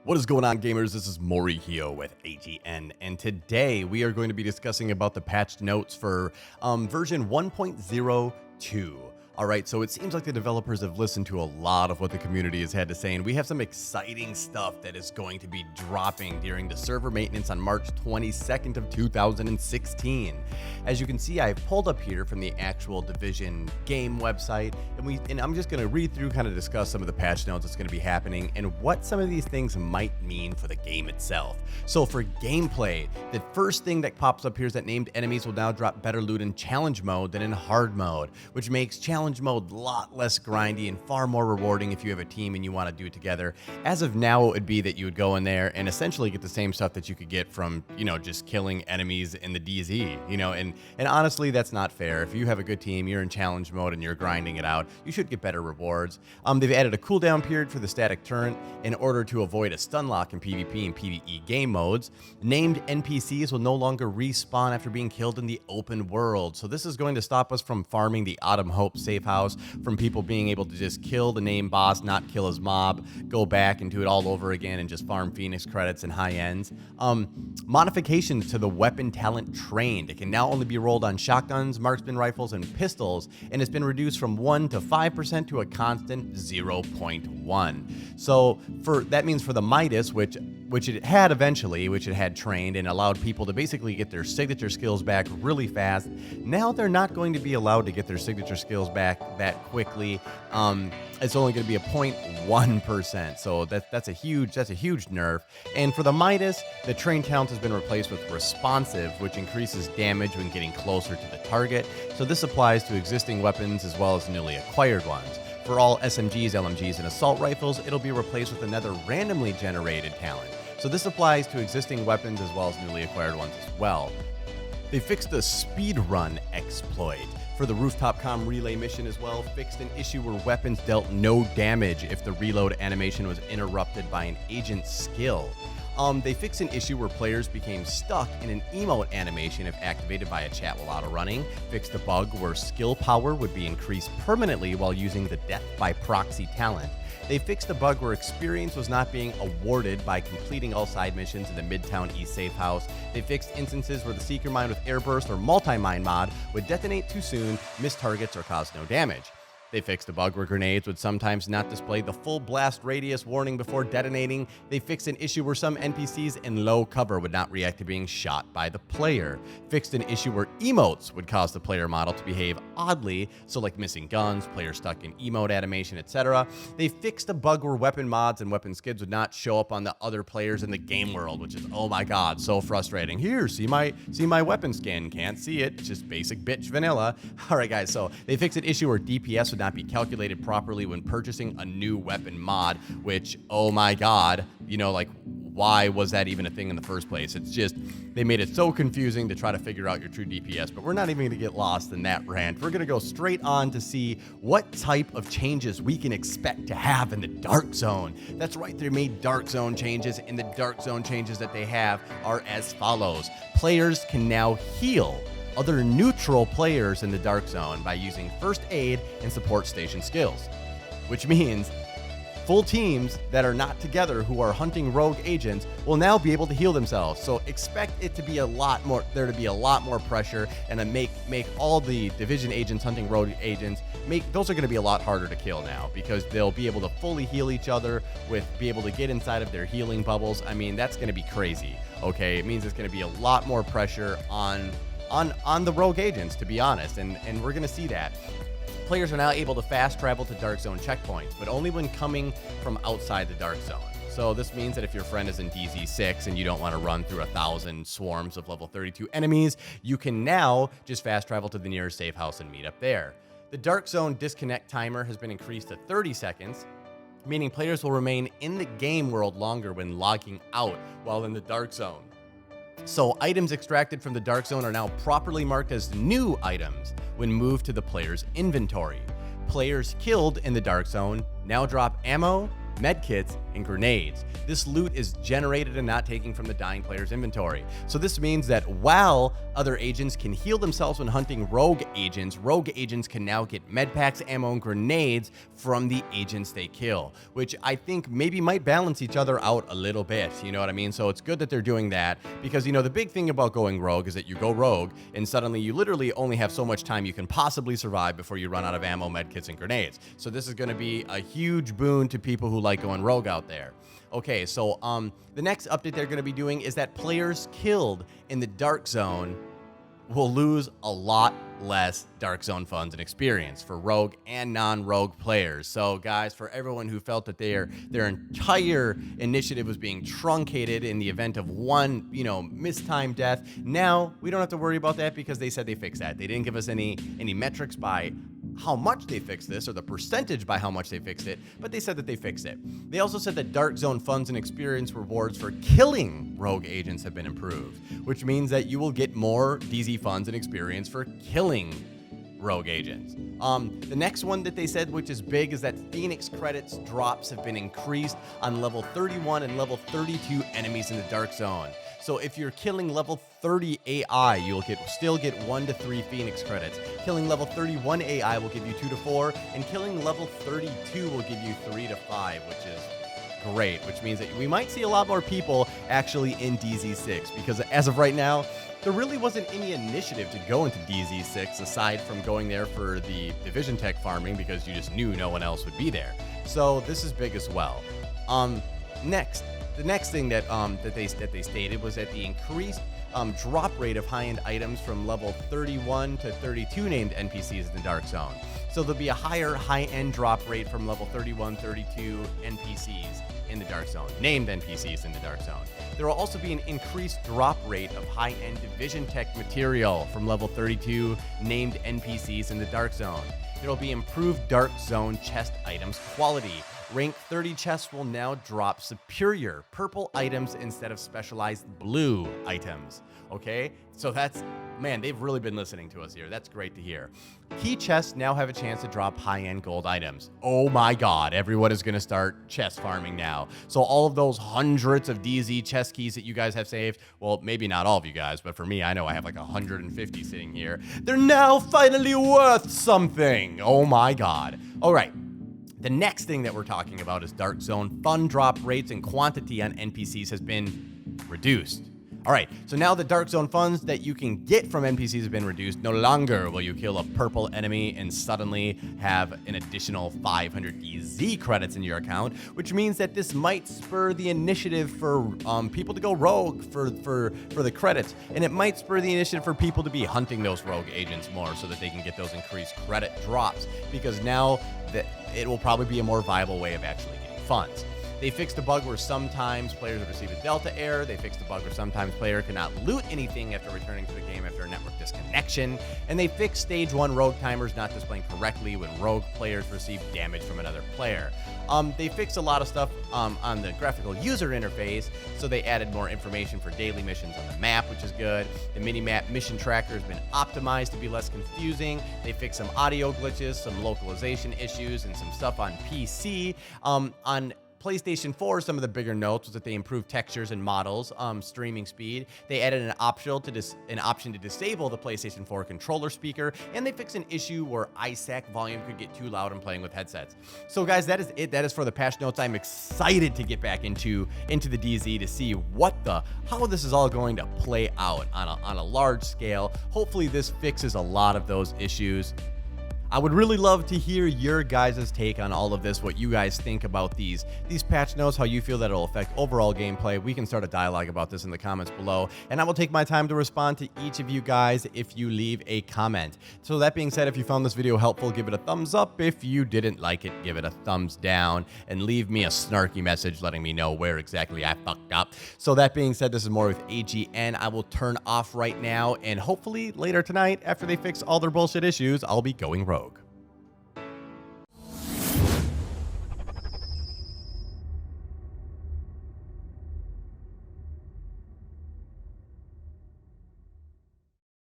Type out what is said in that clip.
What is going on, gamers? This is Morihio with AGN, and today we are going to be discussing about the patched notes for version 1.02. All right, so it seems like the developers have listened to a lot of what the community has had to say, and we have some exciting stuff that is going to be dropping during the server maintenance on March 22nd of 2016. As you can see, I've pulled up here from the actual Division game website, and I'm just going to read through, kind of discuss some of the patch notes that's going to be happening and what some of these things might mean for the game itself. So for gameplay, the first thing that pops up here is that named enemies will now drop better loot in challenge mode than in hard mode, which makes challenge mode a lot less grindy and far more rewarding if you have a team and you want to do it together. As of now, it would be that you would go in there and essentially get the same stuff that you could get from, just killing enemies in the DZ, and honestly, that's not fair. If you have a good team, you're in challenge mode and you're grinding it out, you should get better rewards. They've added a cooldown period for the static turret in order to avoid a stun lock in PvP and PvE game modes. Named NPCs will no longer respawn after being killed in the open world. So this is going to stop us from farming the Autumn Hope safe house, from people being able to just kill the named boss, not kill his mob, go back and do it all over again and just farm Phoenix credits and high ends. Modifications to the weapon talent trained. It can now only be rolled on shotguns, marksman rifles, and pistols, and it's been reduced from 1 to 5% to a constant 0.1. So that means for the Midas, which it had eventually, which it had trained and allowed people to basically get their signature skills back really fast. Now they're not going to be allowed to get their signature skills back that quickly. It's only going to be a 0.1%, so that's a huge nerf. And for the Midas, the train talent has been replaced with responsive, which increases damage when getting closer to the target. So this applies to existing weapons as well as newly acquired ones. For all SMGs, LMGs, and assault rifles, it'll be replaced with another randomly generated talent. So this applies to existing weapons as well as newly acquired ones as well. They fixed the speedrun exploit. For the Rooftop Comm Relay mission as well, fixed an issue where weapons dealt no damage if the reload animation was interrupted by an agent's skill. They fixed an issue where players became stuck in an emote animation if activated by a chat while auto-running. Fixed a bug where skill power would be increased permanently while using the Death by Proxy talent. They fixed a bug where experience was not being awarded by completing all side missions in the Midtown East safe house. They fixed instances where the Seeker Mine with Airburst or Multi-Mine mod would detonate too soon, miss targets, or cause no damage. They fixed a bug where grenades would sometimes not display the full blast radius warning before detonating. They fixed an issue where some NPCs in low cover would not react to being shot by the player. Fixed an issue where emotes would cause the player model to behave oddly, so like missing guns, players stuck in emote animation, etc. They fixed a bug where weapon mods and weapon skids would not show up on the other players in the game world, which is, oh my god, so frustrating. Here, see my weapon skin. Can't see it. It's just basic bitch vanilla. All right, guys, so they fixed an issue where DPS would not be calculated properly when purchasing a new weapon mod, which, oh my god, why was that even a thing in the first place? It's just, they made it so confusing to try to figure out your true DPS, but we're not even going to get lost in that rant. We're going to go straight on to see what type of changes we can expect to have in the Dark Zone. That's right, they made Dark Zone changes, and the Dark Zone changes that they have are as follows. Players can now heal other neutral players in the Dark Zone by using first aid and support station skills, which means full teams that are not together who are hunting rogue agents will now be able to heal themselves. So expect it to be a lot more pressure, and to make all the division agents hunting rogue agents, those are going to be a lot harder to kill now, because they'll be able to fully heal each other, be able to get inside of their healing bubbles. I mean, that's going to be crazy. Okay, it means it's going to be a lot more pressure on the rogue agents, to be honest, and we're going to see that. Players are now able to fast travel to Dark Zone checkpoints, but only when coming from outside the Dark Zone. So this means that if your friend is in DZ6 and you don't want to run through 1,000 swarms of level 32 enemies, you can now just fast travel to the nearest safe house and meet up there. The Dark Zone disconnect timer has been increased to 30 seconds, meaning players will remain in the game world longer when logging out while in the Dark Zone. So items extracted from the Dark Zone are now properly marked as new items when moved to the player's inventory. Players killed in the Dark Zone now drop ammo, medkits, and grenades. This loot is generated and not taken from the dying player's inventory. So this means that while other agents can heal themselves when hunting rogue agents can now get medpacks, ammo, and grenades from the agents they kill, which I think maybe might balance each other out a little bit, you know what I mean? So it's good that they're doing that, because you know the big thing about going rogue is that you go rogue and suddenly you literally only have so much time you can possibly survive before you run out of ammo, medkits, and grenades. So this is going to be a huge boon to people who like going rogue out there. Okay, so the next update they're going to be doing is that players killed in the Dark Zone will lose a lot less Dark Zone funds and experience for rogue and non-rogue players. So guys, for everyone who felt that their entire initiative was being truncated in the event of one, mistimed death, now we don't have to worry about that, because they said they fixed that. They didn't give us any metrics by how much they fixed this or the percentage by how much they fixed it, but they said that they fixed it. They also said that Dark Zone funds and experience rewards for killing rogue agents have been improved, which means that you will get more DZ funds and experience for killing rogue agents. The next one that they said, which is big, is that Phoenix credits drops have been increased on level 31 and level 32 enemies in the Dark Zone. So if you're killing level 30 AI, you'll still get 1 to 3 Phoenix credits. Killing level 31 AI will give you 2 to 4, and killing level 32 will give you 3 to 5, which is great, which means that we might see a lot more people actually in DZ6, because as of right now, there really wasn't any initiative to go into DZ6 aside from going there for the division tech farming, because you just knew no one else would be there. So this is big as well. The next thing that they stated was that the increased drop rate of high-end items from level 31 to 32 named NPCs in the Dark Zone. So there'll be a higher high-end drop rate from level 31, 32 NPCs in the Dark Zone, named NPCs in the Dark Zone. There will also be an increased drop rate of high-end division tech material from level 32 named NPCs in the Dark Zone. There will be improved Dark Zone chest items quality. Rank 30 chests will now drop superior purple items instead of specialized blue items. Okay, so man, they've really been listening to us here. That's great to hear. Key chests now have a chance to drop high-end gold items. Oh my god, everyone is going to start chest farming now. So all of those hundreds of DZ chest keys that you guys have saved, well, maybe not all of you guys, but for me, I know I have like 150 sitting here. They're now finally worth something. Oh my god. All right. The next thing that we're talking about is Dark Zone fund drop rates and quantity on NPCs has been reduced. All right, so now the Dark Zone funds that you can get from NPCs have been reduced. No longer will you kill a purple enemy and suddenly have an additional 500 DZ credits in your account, which means that this might spur the initiative for people to go rogue for the credits, and it might spur the initiative for people to be hunting those rogue agents more so that they can get those increased credit drops, because now that it will probably be a more viable way of actually getting funds. They fixed a bug where sometimes players would receive a Delta error. They fixed a bug where sometimes player cannot loot anything after returning to the game after a network disconnection. And they fixed stage 1 rogue timers not displaying correctly when rogue players receive damage from another player. They fixed a lot of stuff on the graphical user interface, so they added more information for daily missions on the map, which is good. The mini-map mission tracker has been optimized to be less confusing. They fixed some audio glitches, some localization issues, and some stuff on PC. On PlayStation 4, some of the bigger notes was that they improved textures and models, streaming speed. They added an option to disable the PlayStation 4 controller speaker, and they fixed an issue where ISAC volume could get too loud when playing with headsets. So guys, that is it. That is for the patch notes. I'm excited to get back into the DZ to see how this is all going to play out on a large scale. Hopefully this fixes a lot of those issues. I would really love to hear your guys' take on all of this, what you guys think about these patch notes, how you feel that it'll affect overall gameplay. We can start a dialogue about this in the comments below, and I will take my time to respond to each of you guys if you leave a comment. So that being said, if you found this video helpful, give it a thumbs up. If you didn't like it, give it a thumbs down, and leave me a snarky message letting me know where exactly I fucked up. So that being said, this is more with AGN. I will turn off right now, and hopefully later tonight, after they fix all their bullshit issues, I'll be going rogue.